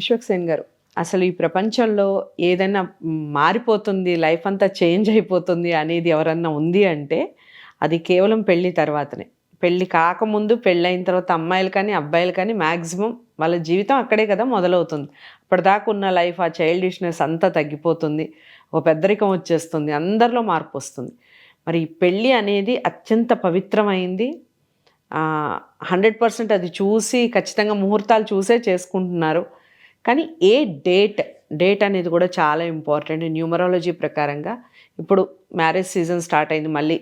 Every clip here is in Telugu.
విశ్వక్సేన్ గారు, అసలు ఈ ప్రపంచంలో ఏదైనా మారిపోతుంది, లైఫ్ అంతా చేంజ్ అయిపోతుంది అనేది ఎవరన్నా ఉంది అంటే అది కేవలం పెళ్లి తర్వాతనే. పెళ్లి కాకముందు, పెళ్ళైన తర్వాత అమ్మాయిలు కానీ అబ్బాయిలు కానీ మ్యాక్సిమం వాళ్ళ జీవితం అక్కడే కదా మొదలవుతుంది. అప్పటిదాకా ఉన్న లైఫ్, ఆ చైల్డిష్నెస్ అంతా తగ్గిపోతుంది, ఒక పెద్దరికం వచ్చేస్తుంది, అందరిలో మార్పు వస్తుంది. మరి ఈ పెళ్ళి అనేది అత్యంత పవిత్రమైంది. 100% అది చూసి ఖచ్చితంగా ముహూర్తాలు చూసే చేసుకుంటున్నారు. కానీ ఏ డేట్ అనేది కూడా చాలా ఇంపార్టెంట్. న్యూమరాలజీ ప్రకారంగా ఇప్పుడు మ్యారేజ్ సీజన్ స్టార్ట్ అయింది, మళ్ళీ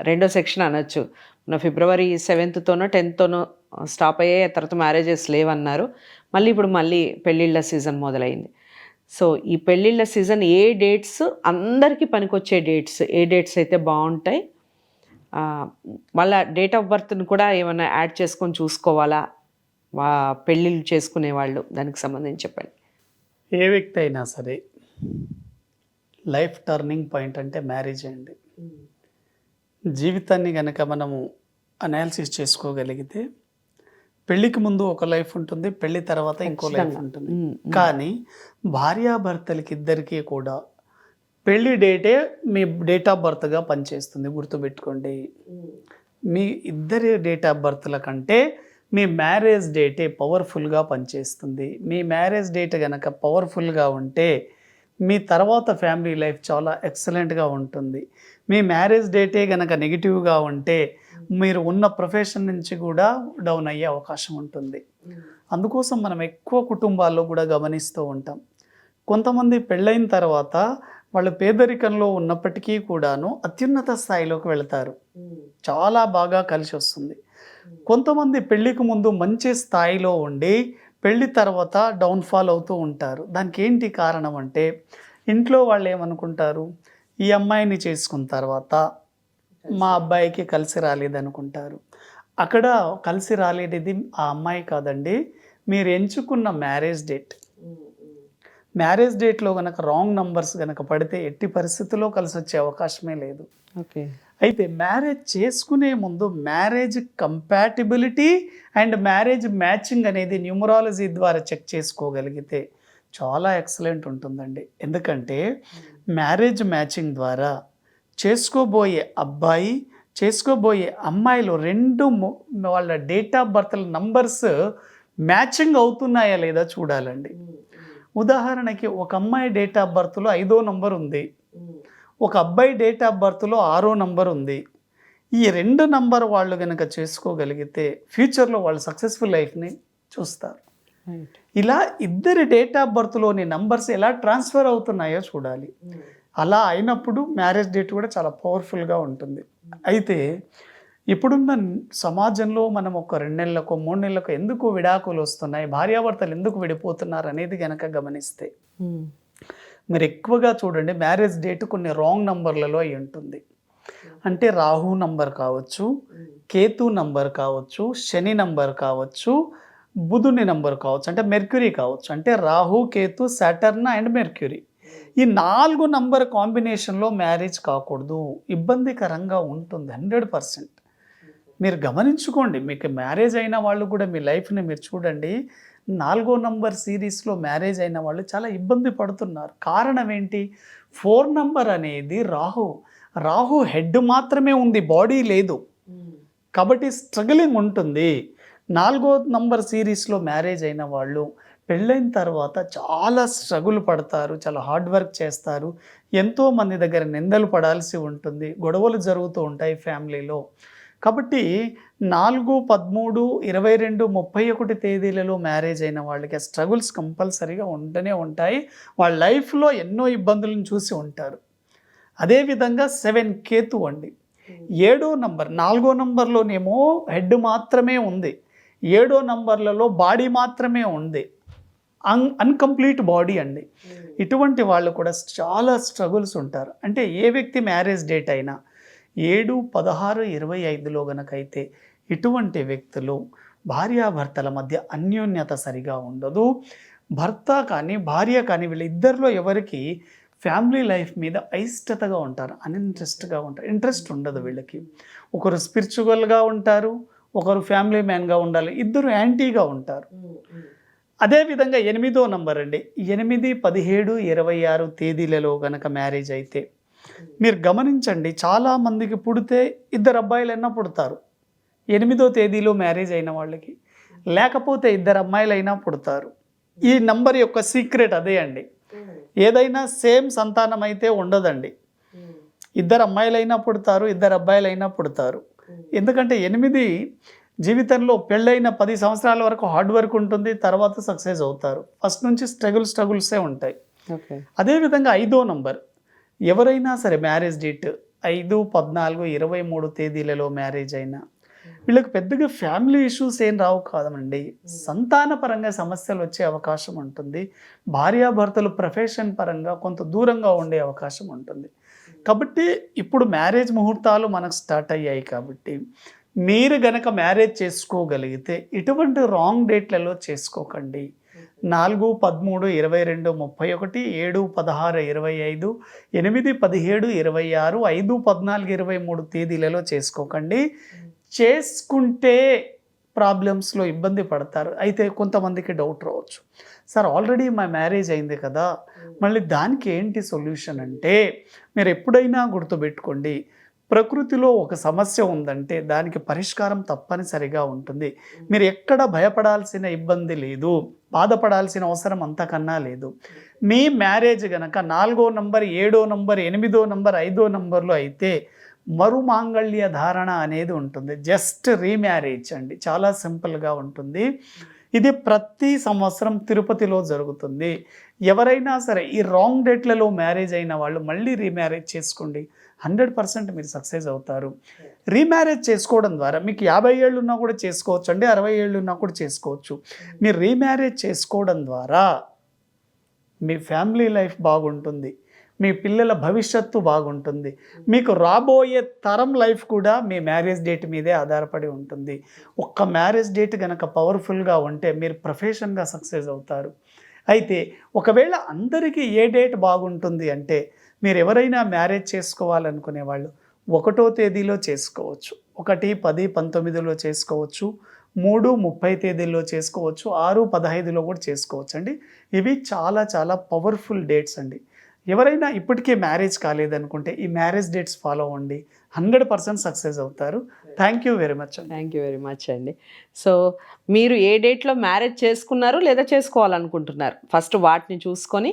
రెండో సెక్షన్ అనొచ్చు. మన ఫిబ్రవరి 7th 10th స్టాప్ అయ్యే, తర్వాత మ్యారేజెస్ లేవన్నారు. మళ్ళీ పెళ్ళిళ్ళ సీజన్ మొదలైంది. సో ఈ పెళ్ళిళ్ళ సీజన్ ఏ డేట్స్ అందరికీ పనికొచ్చే డేట్స్, ఏ డేట్స్ అయితే బాగుంటాయి, వాళ్ళ డేట్ ఆఫ్ బర్త్ని కూడా ఏమైనా యాడ్ చేసుకొని చూసుకోవాలా పెళ్ళిళ్ళు చేసుకునే వాళ్ళు, దానికి సంబంధించి చెప్పండి. ఏ వ్యక్తి అయినా సరే లైఫ్ టర్నింగ్ పాయింట్ అంటే మ్యారేజ్ అండి. జీవితాన్ని కనుక మనము అనాలిసిస్ చేసుకోగలిగితే పెళ్ళికి ముందు ఒక లైఫ్ ఉంటుంది, పెళ్ళి తర్వాత ఇంకో లైఫ్ ఉంటుంది. కానీ భార్యాభర్తలకి ఇద్దరికీ కూడా పెళ్ళి డేటే మీ డేట్ ఆఫ్ బర్త్గా పనిచేస్తుంది. గుర్తుపెట్టుకోండి, మీ ఇద్దరి డేట్ ఆఫ్ బర్త్ల కంటే మీ మ్యారేజ్ డేటే పవర్ఫుల్గా పనిచేస్తుంది. మీ మ్యారేజ్ డేట్ కనుక పవర్ఫుల్గా ఉంటే మీ తర్వాత ఫ్యామిలీ లైఫ్ చాలా ఎక్సలెంట్గా ఉంటుంది. మీ మ్యారేజ్ డేటే కనుక నెగిటివ్గా ఉంటే మీరు ఉన్న ప్రొఫెషన్ నుంచి కూడా డౌన్ అయ్యే అవకాశం ఉంటుంది. అందుకోసం మనం ఎక్కువ కుటుంబాల్లో కూడా గమనిస్తూ ఉంటాం. కొంతమంది పెళ్ళైన తర్వాత వాళ్ళు పేదరికంలో ఉన్నప్పటికీ కూడాను అత్యున్నత స్థాయిలోకి వెళతారు, చాలా బాగా కలిసి వస్తుంది. కొంతమంది పెళ్ళికి ముందు మంచి స్థాయిలో ఉండి పెళ్ళి తర్వాత డౌన్ఫాల్ అవుతూ ఉంటారు. దానికి ఏంటి కారణం అంటే, ఇంట్లో వాళ్ళు ఏమనుకుంటారు, ఈ అమ్మాయిని చేసుకున్న తర్వాత మా అబ్బాయికి కలిసి రాలేదనుకుంటారు. అక్కడ కలిసి రాలేది ఆ అమ్మాయి కాదండి, మీరు ఎంచుకున్న మ్యారేజ్ డేట్. మ్యారేజ్ డేట్లో కనుక రాంగ్ నంబర్స్ కనుక పడితే ఎట్టి పరిస్థితుల్లో కలిసి వచ్చే అవకాశమే లేదు. ఓకే. అయితే మ్యారేజ్ చేసుకునే ముందు marriage compatibility and marriage matching అనేది న్యూమరాలజీ ద్వారా చెక్ చేసుకోగలిగితే చాలా ఎక్సలెంట్ ఉంటుందండి. ఎందుకంటే మ్యారేజ్ మ్యాచింగ్ ద్వారా చేసుకోబోయే అబ్బాయి, చేసుకోబోయే అమ్మాయిలు రెండు వాళ్ళ date of birth numbers matching అవుతున్నాయా లేదా చూడాలండి. ఉదాహరణకి ఒక అమ్మాయి డేట్ ఆఫ్ బర్త్లో 5వ నంబర్ ఉంది, ఒక అబ్బాయి డేట్ ఆఫ్ బర్త్లో 6వ నంబర్ ఉంది. ఈ 2 నంబర్ వాళ్ళు కనుక చేసుకోగలిగితే ఫ్యూచర్లో వాళ్ళు సక్సెస్ఫుల్ లైఫ్ని చూస్తారు. ఇలా ఇద్దరి డేట్ ఆఫ్ బర్త్లోని నంబర్స్ ఎలా ట్రాన్స్ఫర్ అవుతున్నాయో చూడాలి. అలా అయినప్పుడు మ్యారేజ్ డేట్ కూడా చాలా పవర్ఫుల్గా ఉంటుంది. అయితే ఇప్పుడున్న సమాజంలో మనం ఒక 2 నెలలకు 3 నెలలకు ఎందుకు విడాకులు వస్తున్నాయి, భార్యాభర్తలు ఎందుకు విడిపోతున్నారు అనేది కనుక గమనిస్తే మీరు ఎక్కువగా చూడండి, మ్యారేజ్ డేట్ కొన్ని రాంగ్ నంబర్లలో అయి ఉంటుంది. అంటే రాహు నంబర్ కావచ్చు, కేతు నంబర్ కావచ్చు, శని నంబర్ కావచ్చు, బుధుని నంబర్ కావచ్చు, అంటే మెర్క్యూరీ కావచ్చు. అంటే Rahu, Ketu, Saturn and mercury, ఈ 4 నంబర్ కాంబినేషన్లో మ్యారేజ్ కాకూడదు, ఇబ్బందికరంగా ఉంటుంది 100%. మీరు గమనించుకోండి, మీకు మ్యారేజ్ అయిన వాళ్ళు కూడా మీ లైఫ్ని మీరు చూడండి, 4వ నంబర్ సిరీస్లో మ్యారేజ్ అయిన వాళ్ళు చాలా ఇబ్బంది పడుతున్నారు. కారణం ఏంటి? 4 నంబర్ అనేది రాహు హెడ్ మాత్రమే ఉంది, బాడీ లేదు, కాబట్టి స్ట్రగలింగ్ ఉంటుంది. 4వ నంబర్ సిరీస్లో మ్యారేజ్ అయిన వాళ్ళు పెళ్ళైన తర్వాత చాలా స్ట్రగుల్ పడతారు, చాలా హార్డ్ వర్క్ చేస్తారు, ఎంతోమంది దగ్గర నిందలు పడాల్సి ఉంటుంది, గొడవలు జరుగుతూ ఉంటాయి ఫ్యామిలీలో. కాబట్టి 4, 13, 22, 31 తేదీలలో మ్యారేజ్ అయిన వాళ్ళకి ఆ స్ట్రగుల్స్ కంపల్సరీగా ఉంటూనే ఉంటాయి. వాళ్ళ లైఫ్లో ఎన్నో ఇబ్బందులను చూసి ఉంటారు. అదేవిధంగా 7 కేతు అండి, 7వ నంబర్, 4వ నంబర్లోనేమో హెడ్ మాత్రమే ఉంది, 7వ నంబర్లలో బాడీ మాత్రమే ఉంది, అన్కంప్లీట్ బాడీ అండి. ఇటువంటి వాళ్ళు కూడా చాలా స్ట్రగుల్స్ ఉంటారు. అంటే ఏ వ్యక్తి మ్యారేజ్ డేట్ అయినా 7, 16, 25లో గనకైతే ఇటువంటి వ్యక్తులు భార్యాభర్తల మధ్య అన్యోన్యత సరిగా ఉండదు. భర్త కానీ భార్య కానీ వీళ్ళిద్దరిలో ఎవరికి ఫ్యామిలీ లైఫ్ మీద అయిష్టతగా ఉంటారు, అన్ఇంట్రెస్ట్గా ఉంటారు, ఇంట్రెస్ట్ ఉండదు వీళ్ళకి. ఒకరు స్పిరిచువల్గా ఉంటారు, ఒకరు ఫ్యామిలీ మ్యాన్గా ఉండాలి, ఇద్దరు యాంటీగా ఉంటారు. అదేవిధంగా 8వ నంబర్ అండి. 8, 17, 26 తేదీలలో గనక మ్యారేజ్ అయితే మీరు గమనించండి, చాలామందికి పుడితే 2 అబ్బాయిలైనా పుడతారు. 8వ తేదీలో మ్యారేజ్ అయిన వాళ్ళకి, లేకపోతే 2 అమ్మాయిలైనా పుడతారు. ఈ నంబర్ యొక్క సీక్రెట్ అదే అండి. ఏదైనా సేమ్ సంతానం అయితే ఉండదండి. 2 అమ్మాయిలైనా పుడతారు, 2 అబ్బాయిలైనా పుడతారు. ఎందుకంటే 8 జీవితంలో పెళ్ళైన 10 సంవత్సరాల వరకు హార్డ్ వర్క్ ఉంటుంది, తర్వాత సక్సెస్ అవుతారు. ఫస్ట్ నుంచి స్ట్రగుల్సే ఉంటాయి. ఓకే. అదేవిధంగా 5వ నంబర్, ఎవరైనా సరే మ్యారేజ్ డేట్ 5, 14, 23 తేదీలలో మ్యారేజ్ అయినా వీళ్ళకి పెద్దగా ఫ్యామిలీ ఇష్యూస్ ఏం రావు కాదండి. సంతానపరంగా సమస్యలు వచ్చే అవకాశం ఉంటుంది. భార్యాభర్తలు ప్రొఫెషన్ పరంగా కొంత దూరంగా ఉండే అవకాశం ఉంటుంది. కాబట్టి ఇప్పుడు మ్యారేజ్ ముహూర్తాలు మనకు స్టార్ట్ అయ్యాయి కాబట్టి మీరు గనక మ్యారేజ్ చేసుకోగలిగితే ఇటువంటి రాంగ్ డేట్లలో చేసుకోకండి. 4, 13, 22, 31, 7, 16, 25, 8, 17, 26, 5, 14, 23 తేదీలలో చేసుకోకండి. చేసుకుంటే ప్రాబ్లమ్స్లో ఇబ్బంది పడతారు. అయితే కొంతమందికి డౌట్ రావచ్చు, సార్ ఆల్రెడీ మా మ్యారేజ్ అయింది కదా, మళ్ళీ దానికి ఏంటి సొల్యూషన్ అంటే, మీరు ఎప్పుడైనా గుర్తుపెట్టుకోండి, ప్రకృతిలో ఒక సమస్య ఉందంటే దానికి పరిష్కారం తప్పనిసరిగా ఉంటుంది. మీరు ఎక్కడ భయపడాల్సిన ఇబ్బంది లేదు, బాధపడాల్సిన అవసరం అంతకన్నా లేదు. మీ మ్యారేజ్ గనక 4వ నంబర్, 7వ నంబర్, 8వ నంబర్, 5వ నంబర్లో అయితే మరుమాంగళ్య ధారణ అనేది ఉంటుంది. జస్ట్ రీమ్యారేజ్ అండి, చాలా సింపుల్గా ఉంటుంది. ఇది ప్రతి సంవత్సరం తిరుపతిలో జరుగుతుంది. ఎవరైనా సరే ఈ రాంగ్ డేట్లలో మ్యారేజ్ అయిన వాళ్ళు మళ్ళీ రీమ్యారేజ్ చేసుకోండి, 100% మీరు సక్సెస్ అవుతారు. రీమ్యారేజ్ చేసుకోవడం ద్వారా మీకు 50 ఏళ్ళు ఉన్నా కూడా చేసుకోవచ్చు అండి, 60 ఏళ్ళు ఉన్నా కూడా చేసుకోవచ్చు. మీరు రీమ్యారేజ్ చేసుకోవడం ద్వారా మీ ఫ్యామిలీ లైఫ్ బాగుంటుంది, మీ పిల్లల భవిష్యత్తు బాగుంటుంది, మీకు రాబోయే తరం లైఫ్ కూడా మీ మ్యారేజ్ డేట్ మీదే ఆధారపడి ఉంటుంది. ఒక్క మ్యారేజ్ డేట్ కనుక పవర్ఫుల్గా ఉంటే మీరు ప్రొఫెషన్గా సక్సెస్ అవుతారు. అయితే ఒకవేళ అందరికీ ఏ డేట్ బాగుంటుంది అంటే, మీరు ఎవరైనా మ్యారేజ్ చేసుకోవాలనుకునే వాళ్ళు 1వ తేదీలో చేసుకోవచ్చు, 1, 10, 19లో చేసుకోవచ్చు, 3, 30 తేదీల్లో చేసుకోవచ్చు, 6, 15లో కూడా చేసుకోవచ్చు అండి. ఇవి చాలా చాలా పవర్ఫుల్ డేట్స్ అండి. ఎవరైనా ఇప్పటికే మ్యారేజ్ కాలేదనుకుంటే ఈ మ్యారేజ్ డేట్స్ ఫాలో అవ్వండి, 100% సక్సెస్ అవుతారు. థ్యాంక్ యూ వెరీ మచ్ అండి. థ్యాంక్ యూ వెరీ మచ్ అండి. సో మీరు ఏ డేట్లో మ్యారేజ్ చేసుకున్నారు లేదా చేసుకోవాలనుకుంటున్నారు, ఫస్ట్ వాటిని చూసుకొని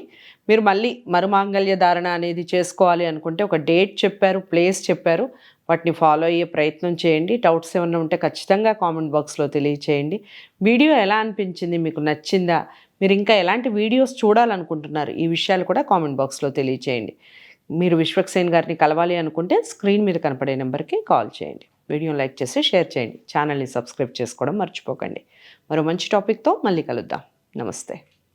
మీరు మళ్ళీ మరుమాంగళ్య ధారణ అనేది చేసుకోవాలి అనుకుంటే ఒక డేట్ చెప్పారు, ప్లేస్ చెప్పారు, వాటిని ఫాలో అయ్యే ప్రయత్నం చేయండి. డౌట్స్ ఏమైనా ఉంటే ఖచ్చితంగా కామెంట్ బాక్స్లో తెలియచేయండి. వీడియో ఎలా అనిపించింది, మీకు నచ్చిందా, మీరు ఇంకా ఎలాంటి వీడియోస్ చూడాలనుకుంటున్నారు, ఈ విషయాలు కూడా కామెంట్ బాక్స్లో తెలియచేయండి. మీరు విశ్వక్సేన్ గారిని కలవాలి అనుకుంటే స్క్రీన్ మీద కనపడే నెంబర్కి కాల్ చేయండి. వీడియోని లైక్ చేసి షేర్ చేయండి. ఛానల్ని సబ్స్క్రైబ్ చేసుకోవడం మర్చిపోకండి. మరో మంచి టాపిక్తో మళ్ళీ కలుద్దాం. నమస్తే.